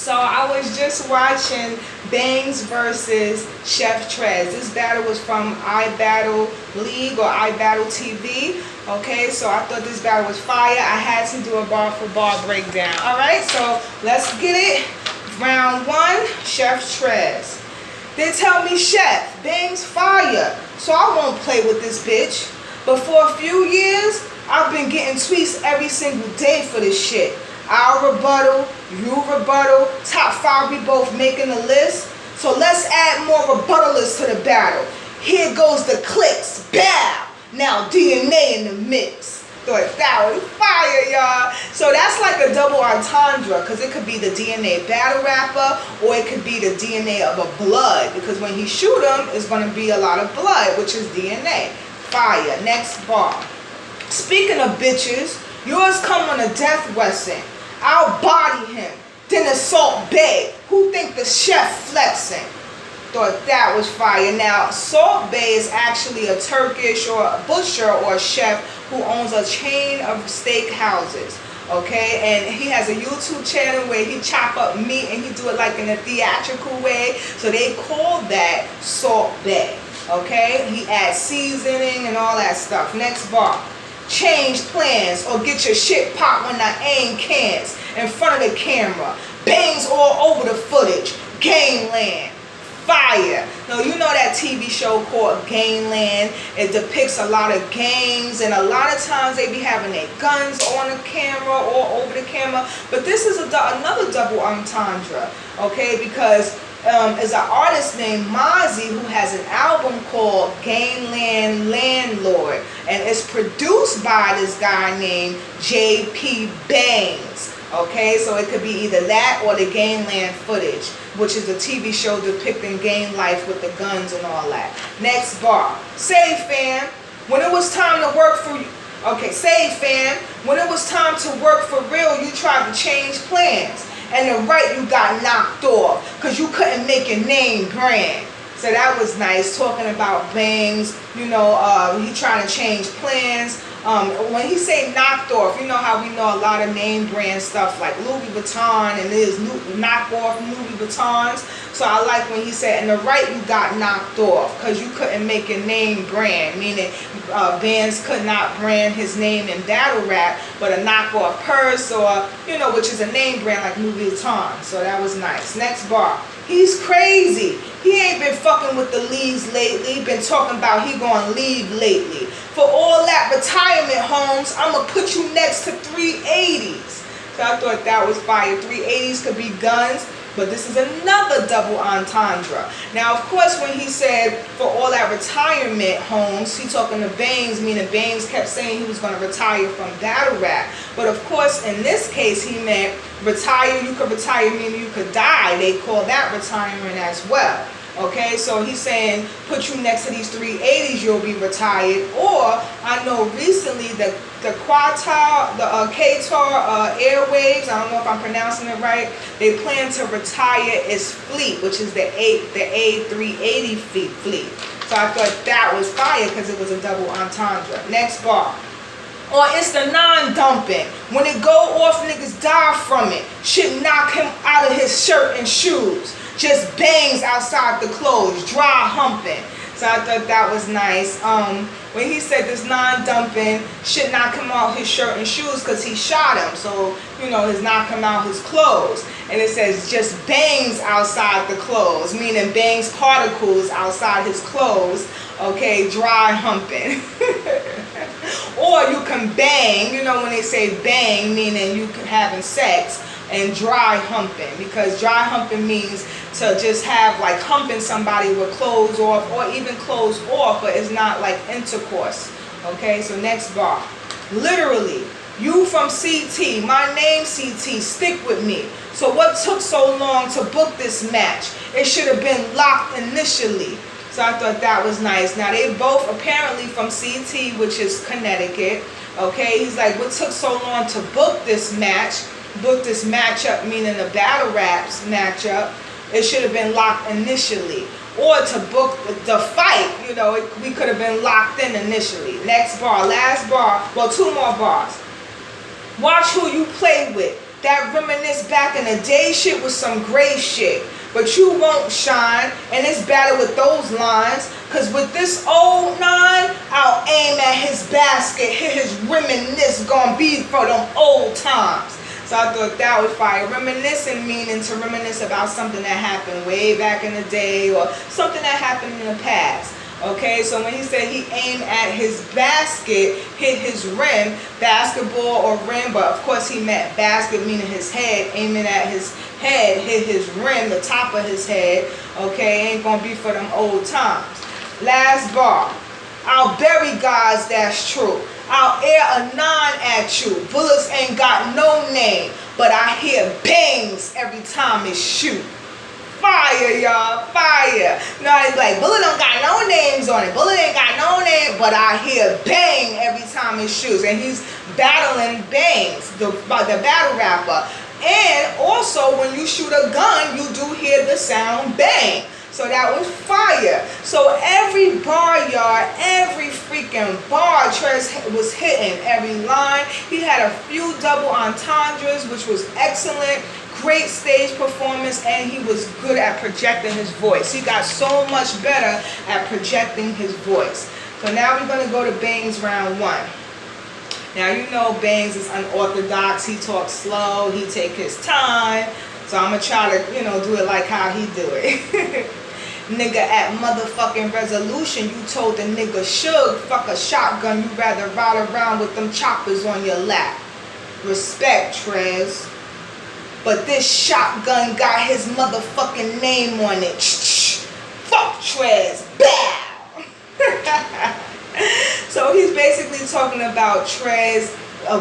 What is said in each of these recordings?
So I was just watching BANGZ versus Chef TREZ. This battle was from iBattle League or iBattle TV. Okay, so I thought this battle was fire. I had to do a bar for bar breakdown. Alright, so let's get it. Round one, Chef TREZ. They tell me, Chef, BANGZ fire. So I won't play with this bitch. But for a few years, I've been getting tweets every single day for this shit. I'll rebuttal, you rebuttal, top 5 we both making a list. So let's add more rebuttalists to the battle. Here goes the clicks, bow. Now DNA in the mix. Thought that was fire, y'all. So that's like a double entendre, because it could be the DNA battle rapper or it could be the DNA of a blood, because when he shoot him, it's going to be a lot of blood, which is DNA. Fire. Next bar. Speaking of bitches, yours come on a death western. I'll body him, then assault Bay. Who think the chef flexing? Thought that was fire. Now, Salt Bay is actually a Turkish or a butcher or a chef who owns a chain of steak houses. Okay, and he has a YouTube channel where he chop up meat and he do it like in a theatrical way. So they call that Salt Bay. Okay, he adds seasoning and all that stuff. Next bar. Change plans or get your shit popped when I aim cans in front of the camera. Bangs all over the footage. Gangland. Fire. Now you know that TV show called Gangland. It depicts a lot of gangs, and a lot of times they be having their guns on the camera or over the camera. But this is another double entendre, okay? Because is an artist named BANGZ who has an album called Gangland Landlord, and it's produced by this guy named JP BANGZ. Okay, so it could be either that or the Gangland footage, which is a TV show depicting gang life with the guns and all that. Next bar. Say, fam, when it was time to work for you. Okay, say, fam, when it was time to work for real, you tried to change plans. And the right you got knocked off because you couldn't make your name brand. So that was nice, talking about BANGZ. You know, he trying to change plans. When he say knocked off, you know how we know a lot of name brand stuff like Louis Vuitton and there's knockoff Louis Vuittons. So I like when he said, and the right you got knocked off because you couldn't make your name brand, meaning bands could not brand his name in battle rap, but a knockoff purse or, you know, which is a name brand like Louis Vuitton. So that was nice. Next bar. He's crazy. He ain't been fucking with the leagues lately. Been talking about he gonna leave lately. For all that retirement homes, I'ma put you next to 380s. So I thought that was fire. 380s could be guns, but this is another double entendre. Now, of course, when he said for all that retirement homes, he talking to BANGZ, meaning BANGZ kept saying he was going to retire from battle rap. But of course, in this case, he meant retire. You could retire, meaning you could die. They call that retirement as well. Okay, so he's saying put you next to these 380s, you'll be retired. Or I know recently the Qatar, the Qatar Airwaves, I don't know if I'm pronouncing it right, they plan to retire its fleet, which is the A380 fleet. So I thought that was fire because it was a double entendre. Next bar. Or it's the non-dumping. When it go off, niggas die from it. Shit knock him out of his shirt and shoes. Just bangs outside the clothes, dry humping. So I thought that was nice. When he said this non-dumping, shit knock him out his shirt and shoes because he shot him. So, you know, his knock him out his clothes. And it says just bangs outside the clothes, meaning bangs particles outside his clothes. Okay, dry humping. Or you can bang, you know, when they say bang, meaning you having sex. And dry humping, because dry humping means to just have like humping somebody with clothes off or even clothes off, but it's not like intercourse. Okay, so next bar. Literally, you from CT, my name CT, stick with me. So what took so long to book this match? It should have been locked initially. So I thought that was nice. Now they both apparently from CT, which is Connecticut. Okay, he's like, what took so long to book this match? Book this matchup, meaning the battle raps matchup, it should have been locked initially. Or to book the fight, you know, we could have been locked in initially. Next bar, last bar, well, 2 more bars. Watch who you play with. That reminisce back in the day shit was some great shit. But you won't shine in this battle with those lines. Cause with this old nine, I'll aim at his basket, hit his reminisce, gonna be for them old times. So I thought that was fire. Reminiscing meaning to reminisce about something that happened way back in the day or something that happened in the past. Okay, so when he said he aimed at his basket, hit his rim, basketball or rim, but of course he meant basket meaning his head, aiming at his head, hit his rim, the top of his head. Okay, ain't gonna be for them old times. Last bar. I'll bury guys, that's true. I'll air a 9 at you. Bullets ain't got no name, but I hear bangs every time it shoot. Fire, y'all, fire. No, it's like, bullet don't got no names on it. Bullet ain't got no name, but I hear bang every time it shoots. And he's battling BANGZ, the battle rapper. And also, when you shoot a gun, you do hear the sound bang. So that was fire. So every bar, y'all, every freaking bar, TREZ was hitting every line. He had a few double entendres, which was excellent. Great stage performance, and he was good at projecting his voice. He got so much better at projecting his voice. So now we're going to go to BANGZ round 1. Now you know BANGZ is unorthodox. He talks slow. He take his time. So I'm going to try to, do it like how he do it. Nigga at motherfucking resolution, you told the nigga Suge, fuck a shotgun, you rather ride around with them choppers on your lap. Respect, TREZ. But this shotgun got his motherfucking name on it. Fuck TREZ. Bow. So he's basically talking about TREZ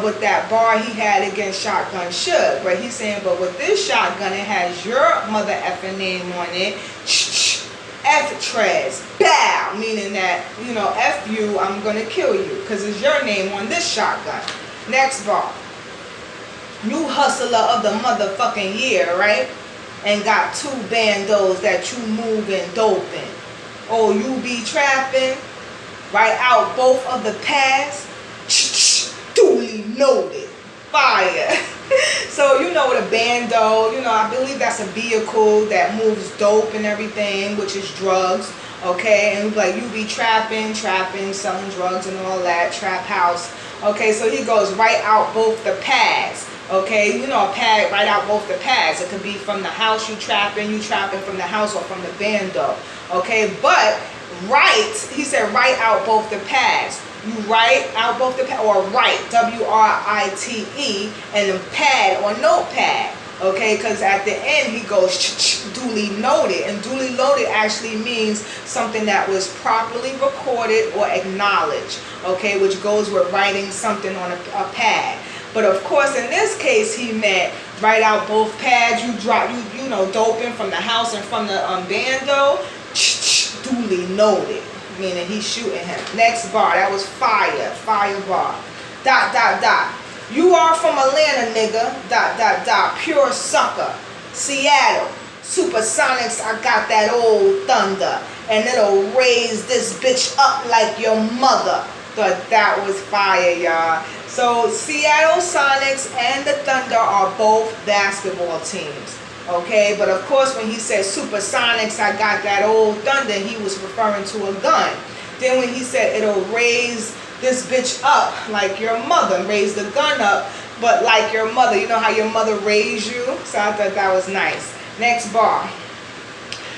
with that bar he had against Shotgun Suge. But he's saying, but with this shotgun, it has your mother effing name on it. F TREZ. Bow. Meaning that, F you, I'm going to kill you. Because it's your name on this shotgun. Next bar. New hustler of the motherfucking year, right? And got 2 bandos that you moving doping. Oh, you be trapping? Right out both of the paths. Duly noted. Fire. So you know what a bando, I believe that's a vehicle that moves dope and everything, which is drugs. Okay, and like you be trapping, selling drugs and all that, trap house. Okay, so he goes right out both the paths. Okay, a pad right out both the paths. It could be from the house you trapping from the house or from the bando. Okay, but right, he said right out both the paths. You write out both the paths, or write, W-R-I-T-E, and then pad or notepad. Okay, because at the end he goes duly noted, and duly noted actually means something that was properly recorded or acknowledged. Okay, which goes with writing something on a pad. But of course, in this case, he meant write out both pads. You drop, doping from the house and from the bando. Duly noted, meaning he's shooting him. Next bar, that was fire bar. ... You are from Atlanta, nigga. ... Pure sucker. Seattle. Supersonics, I got that old thunder. And it'll raise this bitch up like your mother. But that was fire, y'all. So Seattle Sonics and the Thunder are both basketball teams. Okay, but of course when he said Supersonics, I got that old thunder, he was referring to a gun. Then when he said it'll raise this bitch up like your mother, raise the gun up, but like your mother, you know how your mother raised you? So I thought that was nice. Next bar.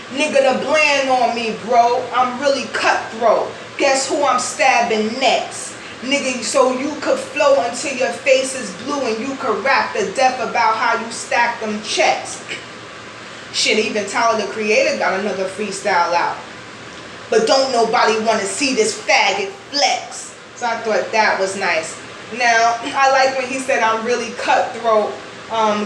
Nigga, the bland on me, bro. I'm really cutthroat. Guess who I'm stabbing next? Nigga, so you could flow until your face is blue and you could rap to death about how you stack them checks. Shit, even Tyler the Creator got another freestyle out. But don't nobody want to see this faggot flex. So I thought that was nice. Now, I like when he said I'm really cutthroat.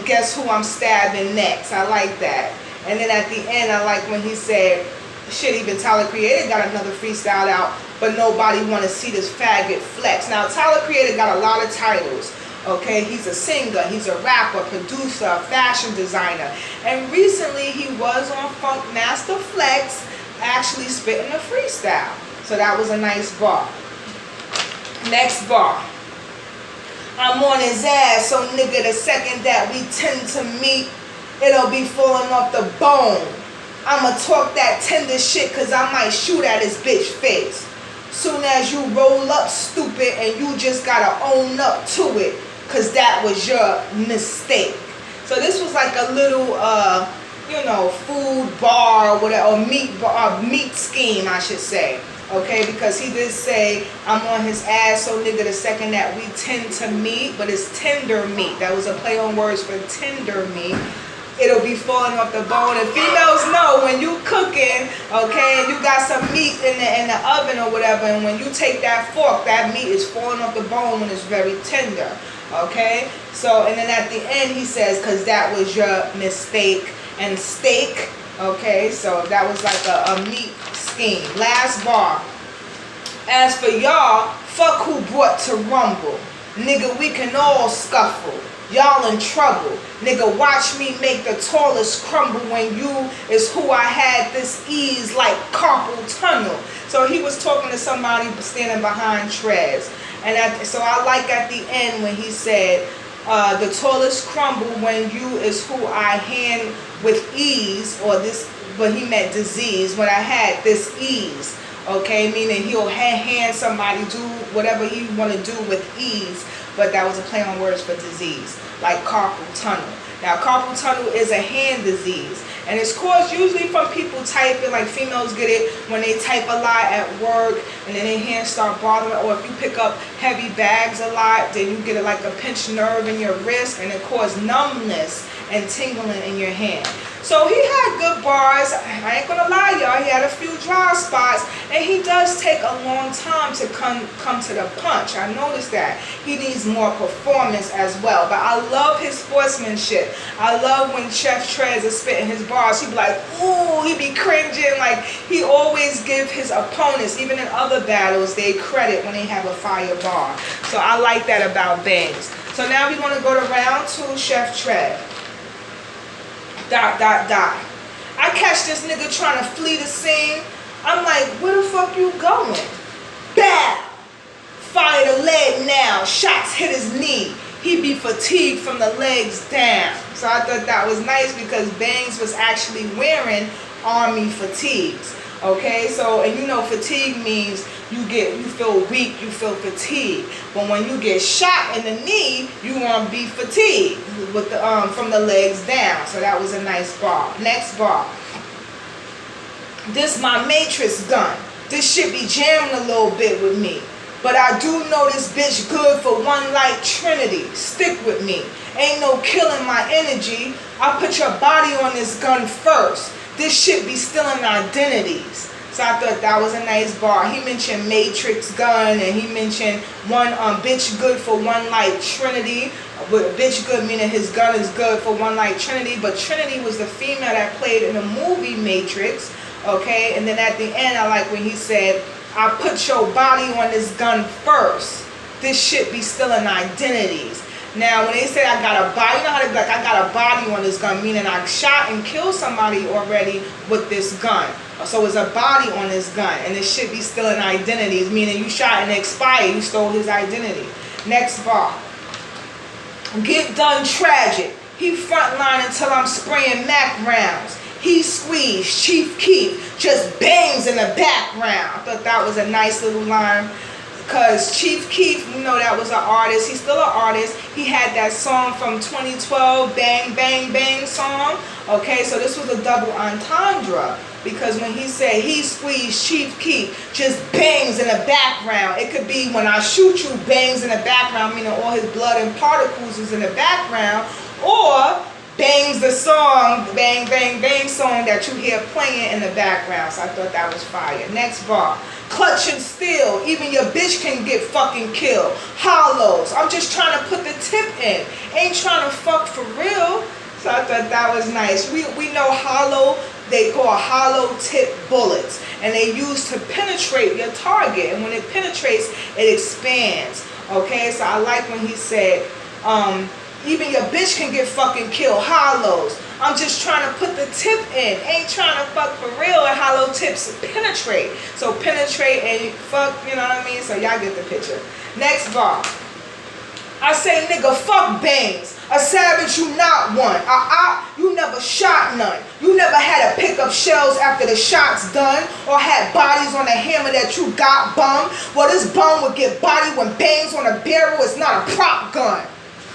Guess who I'm stabbing next? I like that. And then at the end, I like when he said, shit, even Tyler Creator got another freestyle out, but nobody want to see this faggot flex. Now, Tyler Creator got a lot of titles. Okay, he's a singer, he's a rapper, producer, fashion designer. And recently, he was on Funk Master Flex, actually spitting a freestyle. So that was a nice bar. Next bar. I'm on his ass, so nigga, the second that we tend to meet, it'll be falling off the bone. I'ma talk that tender shit, cause I might shoot at his bitch face. Soon as you roll up, stupid, and you just gotta own up to it, cause that was your mistake. So this was like a little, you know, food bar or whatever, or meat scheme, I should say. Okay, because he did say, I'm on his ass, so nigga, the second that we tend to meet, but it's tender meat. That was a play on words for tender meat. It'll be falling off the bone. And females know when you cooking, okay, and you got some meat in the oven or whatever, and when you take that fork, that meat is falling off the bone when it's very tender. Okay, so, and then at the end he says, because that was your mistake. And steak, okay, so that was like a meat scheme. Last bar. As for y'all, fuck who brought to rumble. Nigga, we can all scuffle. Y'all in trouble. Nigga, watch me make the tallest crumble when you is who I had this ease like carpal tunnel. So he was talking to somebody standing behind TREZ. And so I like at the end when he said, the tallest crumble when you is who I hand with ease, or this, but he meant disease, when I had this ease, okay, meaning he'll hand somebody, do whatever you want to do with ease, but that was a play on words for disease, like carpal tunnel. Now, carpal tunnel is a hand disease, and it's caused usually from people typing, like females get it when they type a lot at work, and then their hands start bothering, or if you pick up heavy bags a lot, then you get it like a pinched nerve in your wrist, and it causes numbness and tingling in your hand. So he had good bars. I ain't gonna lie, y'all. He had a few dry spots, and he does take a long time to come to the punch. I noticed that. He needs more performance as well. But I love his sportsmanship. I love when Chef TREZ is spitting his bars. He be like, ooh, he be cringing. Like, he always give his opponents, even in other battles, they credit when they have a fire bar. So I like that about BANGZ. So now we're gonna go to round 2, Chef TREZ. ... I catch this nigga trying to flee the scene. I'm like, where the fuck you going? Bam! Fire the leg now. Shots hit his knee. He be fatigued from the legs down. So I thought that was nice because BANGZ was actually wearing army fatigues. Okay, so, and you know fatigue means you feel weak, you feel fatigued. But when you get shot in the knee, you want to be fatigued with the from the legs down. So that was a nice bar. Next bar. This my matrix gun. This shit be jamming a little bit with me. But I do know this bitch good for one like Trinity. Stick with me. Ain't no killing my energy. I put your body on this gun first. This shit be stealing identities. So I thought that was a nice bar. He mentioned Matrix gun, and he mentioned one bitch good for one like Trinity. But bitch good meaning his gun is good for one like Trinity. But Trinity was the female that played in the movie Matrix. Okay, and then at the end I like when he said, I put your body on this gun first. This shit be stealing identities. Now, when they say I got a body, you know how they be like, I got a body on this gun, meaning I shot and killed somebody already with this gun. So it's a body on this gun, and it should be stealing identities, meaning you shot and expired, you stole his identity. Next bar. Get done tragic. He frontline until I'm spraying Mac rounds. He squeezed, Chief Keef just bangs in the background. I thought that was a nice little line. Because Chief Keef, you know, that was an artist. He's still an artist. He had that song from 2012, Bang, Bang, Bang song. Okay, so this was a double entendre. Because when he said he squeezed Chief Keef, just bangs in the background. It could be when I shoot you, bangs in the background, meaning all his blood and particles is in the background. Or bangs the song, Bang, Bang, Bang song that you hear playing in the background. So I thought that was fire. Next bar. Clutch and steal. Even your bitch can get fucking killed. Hollows. I'm just trying to put the tip in. Ain't trying to fuck for real. So I thought that was nice. We know hollow, they call hollow tip bullets. And they use to penetrate your target. And when it penetrates, it expands. Okay, so I like when he said, even your bitch can get fucking killed. Hollows. I'm just trying to put the tip in. Ain't trying to fuck for real. And hollow tips penetrate. So penetrate and fuck, you know what I mean? So y'all get the picture. Next bar. I say, nigga, fuck BANGZ. A savage, you not one. You never shot none. You never had to pick up shells after the shot's done, or had bodies on the hammer that you got bum. Well, this bum would get body when BANGZ on a barrel. It's not a prop gun.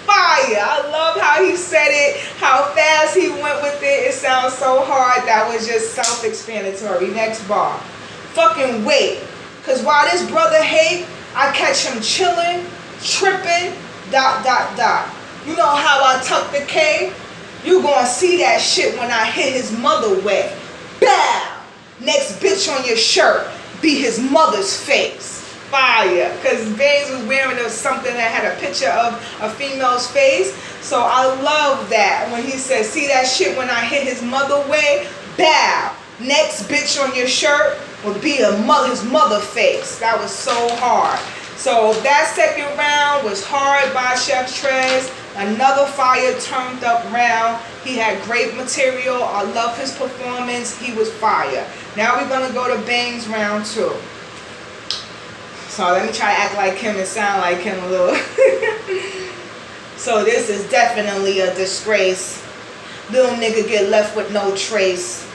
Fire. I love how he said it, how fast he went with it. It sounds so hard. That was just self-explanatory. Next bar. Fucking wait. Because while this brother hate, I catch him chilling, tripping, ... You know how I tuck the K? You gonna see that shit when I hit his mother wet. Bow! Next bitch on your shirt be his mother's face. Fire. Because BANGZ was wearing something that had a picture of a female's face. So I love that when he says, see that shit when I hit his mother way? Bow. Next bitch on your shirt would be his mother face. That was so hard. So that second round was hard by Chef TREZ. Another fire turned up round. He had great material. I love his performance. He was fire. Now we're going to go to BANGZ round 2. So let me try to act like him and sound like him a little. So this is definitely a disgrace. Little nigga get left with no trace.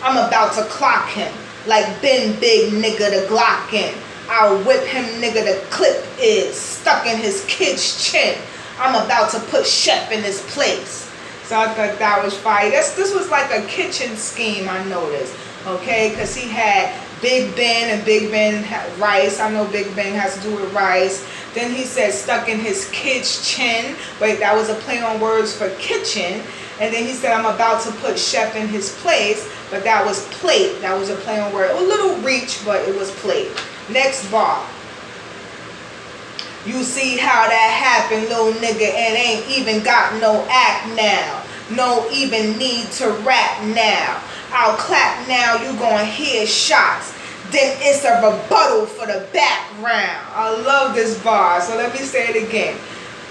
I'm about to clock him like been big nigga the Glock in. I'll whip him nigga, the clip is stuck in his kid's chin. I'm about to put Chef in his place. So I thought that was fire. This was like a kitchen scheme, I noticed. Okay, because he had Big Ben, and Big Ben had rice. I know Big Ben has to do with rice. Then he said stuck in his kid's chin. Wait, that was a play on words for kitchen. And then he said, I'm about to put Chef in his place. But that was plate. That was a play on word. A little reach, but it was plate. Next bar. You see how that happened, little nigga, and ain't even got no act now. No even need to rap now. I'll clap now, you gonna hear shots. Then it's a rebuttal for the background. I love this bar, so let me say it again.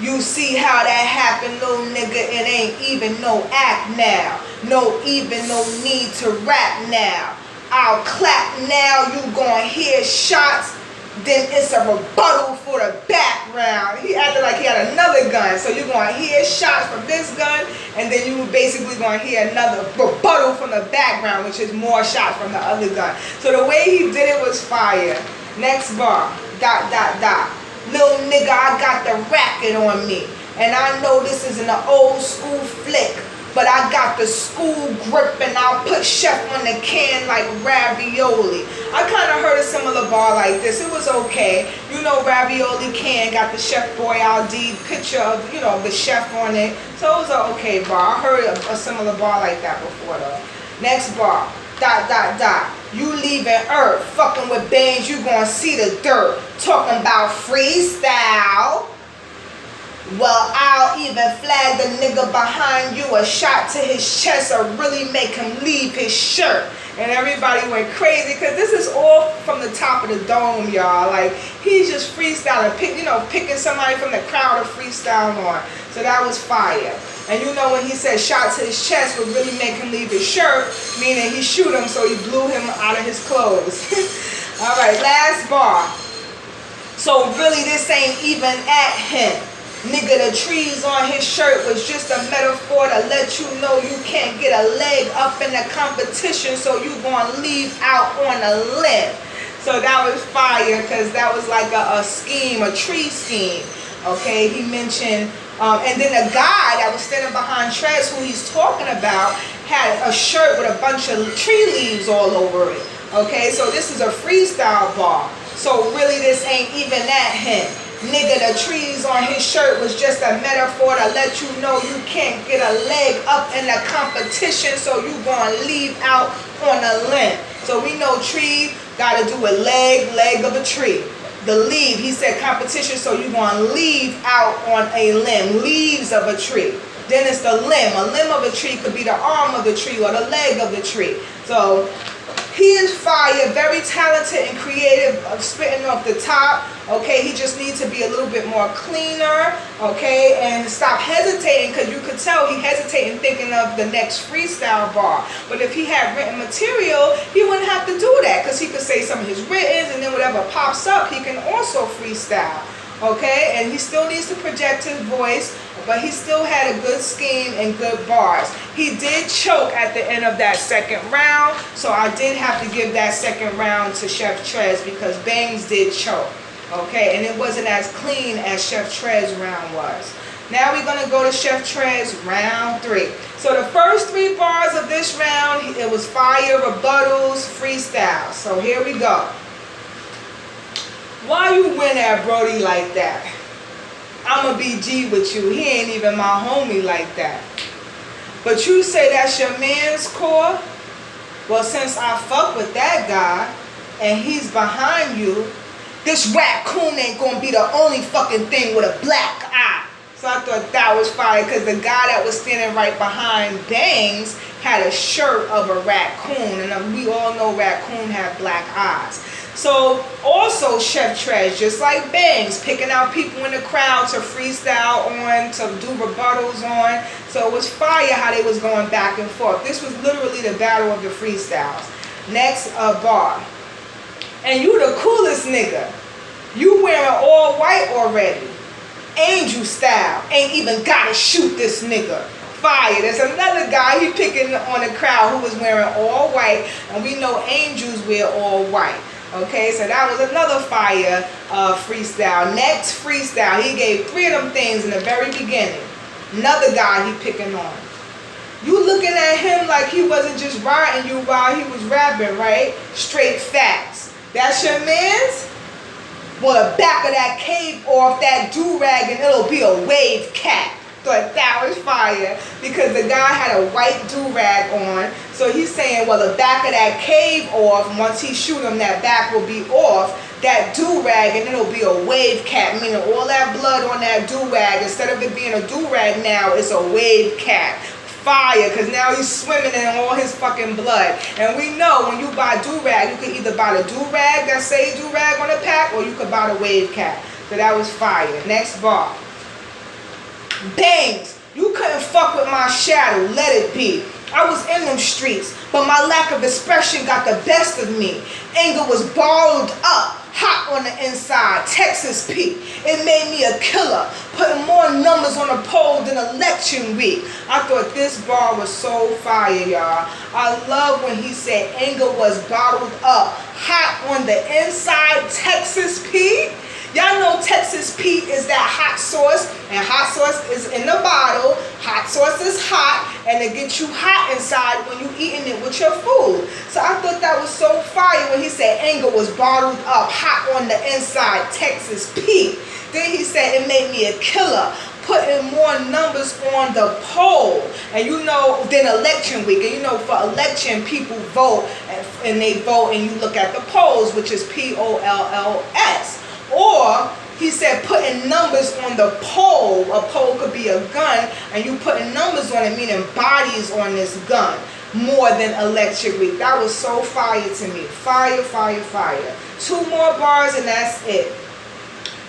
You see how that happened, little nigga, it ain't even no act now. No need to rap now. I'll clap now, you gonna hear shots. Then it's a rebuttal for the background. He acted like he had another gun. So you're going to hear shots from this gun, and then you basically going to hear another rebuttal from the background, which is more shots from the other gun. So the way he did it was fire. Next bar. ... Little nigga, I got the racket on me. And I know this is an old school flick, but I got the school grip and I'll put Chef on the can like ravioli. I kind of heard a similar bar like this. It was okay. You know, ravioli can got the Chef Boyardee picture of, you know, the chef on it. So it was an okay bar. I heard a similar bar like that before though. Next bar. ... You leaving Earth, fucking with BANGZ, you gonna see the dirt. Talking about freestyle. Well, I'll even flag the nigga behind you, a shot to his chest, or really make him leave his shirt. And everybody went crazy because this is all from the top of the dome, y'all. Like, he's just freestyling, picking somebody from the crowd to freestyle on. So that was fire. And you know when he said shot to his chest would really make him leave his shirt, meaning he shoot him so he blew him out of his clothes. All right, last bar. So really this ain't even at him. Nigga, the trees on his shirt was just a metaphor to let you know you can't get a leg up in the competition, so you gonna leave out on a limb. So that was fire, because that was like a scheme, a tree scheme. Okay, he mentioned, and then the guy that was standing behind TREZ, who he's talking about, had a shirt with a bunch of tree leaves all over it. Okay, so this is a freestyle bar. So really this ain't even at him. Nigga, the trees on his shirt was just a metaphor to let you know you can't get a leg up in the competition, so you gonna leave out on a limb. So we know tree got to do with leg of a tree. The leave, he said competition, so you gonna leave out on a limb, leaves of a tree. Then it's the limb. A limb of a tree could be the arm of the tree or the leg of the tree. So he is fire, very talented and creative, spitting off the top. Okay, he just needs to be a little bit more cleaner, okay, and stop hesitating, because you could tell he hesitating thinking of the next freestyle bar. But if he had written material, he wouldn't have to do that, because he could say some of his writtens, and then whatever pops up, he can also freestyle. okay? And he still needs to project his voice, but he still had a good scheme and good bars. He did choke at the end of that second round, so I did have to give that second round to Chef TREZ because BANGZ did choke, okay? And it wasn't as clean as Chef TREZ round was. Now we're going to go to Chef TREZ round 3. So the first 3 bars of this round, it was fire, rebuttals, freestyle. So here we go. Why you win at Brody like that? I'ma be G with you. He ain't even my homie like that. But you say that's your man's core? Well, since I fuck with that guy and he's behind you, this raccoon ain't gonna be the only fucking thing with a black eye. So I thought that was fire because the guy that was standing right behind BANGZ had a shirt of a raccoon, and we all know raccoon have black eyes. So also Chef TREZ, just like BANGZ, picking out people in the crowd to freestyle on, to do rebuttals on. So it was fire how they was going back and forth. This was literally the battle of the freestyles. Next, bar. And you the coolest nigga. You wearing all white already. Angel style. Ain't even gotta shoot this nigga. Fire. There's another guy he picking on the crowd who was wearing all white, and we know angels wear all white. Okay, so that was another fire freestyle. Next freestyle, he gave 3 of them things in the very beginning. Another guy he picking on. You looking at him like he wasn't just riding you while he was rapping, right? Straight facts. That's your man's? Well, the back of that cape off that do-rag and it'll be a wave cap. Thought that was fire because the guy had a white do-rag on. So he's saying, well, the back of that cave off, once he shoot him, that back will be off, that do-rag, and it'll be a wave cap, meaning all that blood on that do-rag, instead of it being a do-rag now, it's a wave cap. Fire, because now he's swimming in all his fucking blood. And we know when you buy do-rag, you can either buy the do-rag that say do-rag on the pack, or you could buy the wave cap. So that was fire. Next bar. BANGZ, you couldn't fuck with my shadow, let it be. I was in them streets, but my lack of expression got the best of me. Anger was balled up, hot on the inside, Texas Pete. It made me a killer, putting more numbers on the poll than election week. I thought this bar was so fire, y'all. I love when he said anger was bottled up, hot on the inside, Texas Pete. Y'all know Texas Pete is that hot sauce, and hot sauce is in the bottle. Hot sauce is hot, and it gets you hot inside when you eating it with your food. So I thought that was so fire when he said anger was bottled up, hot on the inside, Texas Pete. Then he said it made me a killer, putting more numbers on the poll. And you know, then election week, and you know, for election, people vote, and they vote, and you look at the polls, which is POLLS. Or he said putting numbers on the pole. A pole could be a gun, and you putting numbers on it, meaning bodies on this gun, more than election week. That was so fire to me. Fire, fire, fire. 2 more bars and that's it.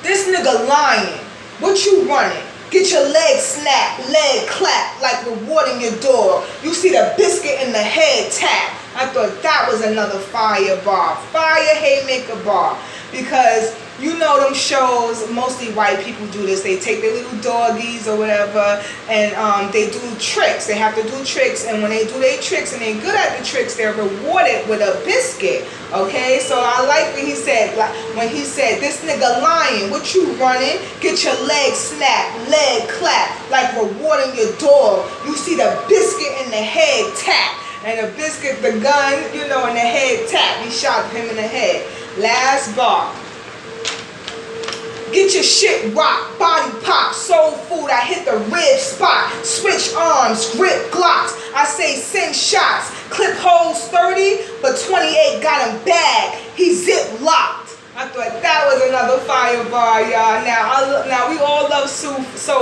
This nigga lying. What you running? Get your leg snapped, leg clapped, like rewarding your dog. You see the biscuit in the head tap. I thought that was another fire bar. Fire haymaker bar. Because you know them shows, mostly white people do this. They take their little doggies or whatever, and they do tricks. They have to do tricks, and when they do their tricks and they're good at the tricks, they're rewarded with a biscuit. Okay, so I like when he said, this nigga lying, what you running? Get your leg snapped, leg clapped, like rewarding your dog. You see the biscuit in the head tap, and the biscuit, the gun, you know, in the head tap. He shot him in the head. Last bar. Get your shit rocked, body pop, soul food, I hit the rib spot, switch arms, grip Glocks, I say send shots, clip holes 30, but 28 got him bagged, he zip locked. I thought that was another fire bar, y'all. Now we all love soul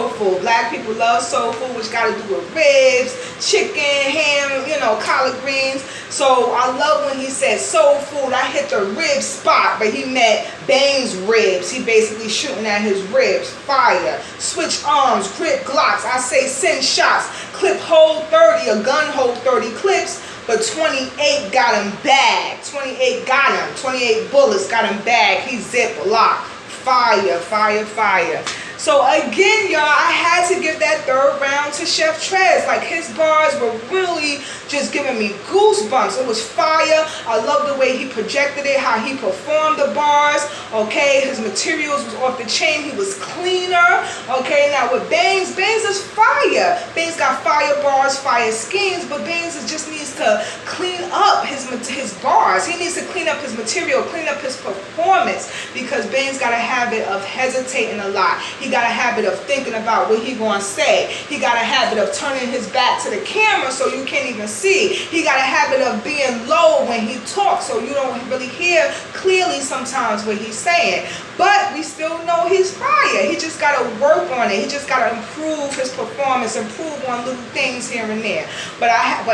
food. Black people love soul food, which got to do with ribs, chicken, ham, you know, collard greens. So I love when he said soul food, I hit the rib spot, but he meant BANGZ ribs. He basically shooting at his ribs. Fire. Switch arms, grip Glocks. I say send shots. Clip hold 30, a gun hold 30 clips. But 28 got him bagged. 28 got him. 28 bullets got him bagged. He zip locked. fire, fire, fire. So again, y'all, I had to give that third round to Chef TREZ. Like, his bars were really just giving me goosebumps. It was fire. I love the way he projected it, how he performed the bars. Okay, his materials was off the chain. He was cleaner. Okay, now with BANGZ, BANGZ is fire. BANGZ got fire bars, fire schemes, but BANGZ just needs to clean up his bars. He needs to clean up his material, clean up his performance, because BANGZ got a habit of hesitating a lot. He got a habit of thinking about what he gonna say. He got a habit of turning his back to the camera so you can't even see. He got a habit of being low when he talks, so you don't really hear clearly sometimes what he's saying. But we still know he's fire. He just gotta work on it. He just gotta improve his performance, improve on little things here and there. But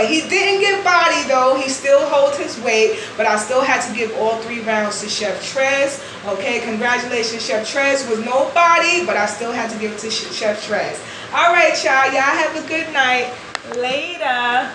he didn't get body though. He still holds his weight. But I still had to give all 3 rounds to Chef TREZ. Okay, congratulations, Chef TREZ. Was no body, but I still had to give it to Chef TREZ. All right, y'all. Y'all have a good night. Later.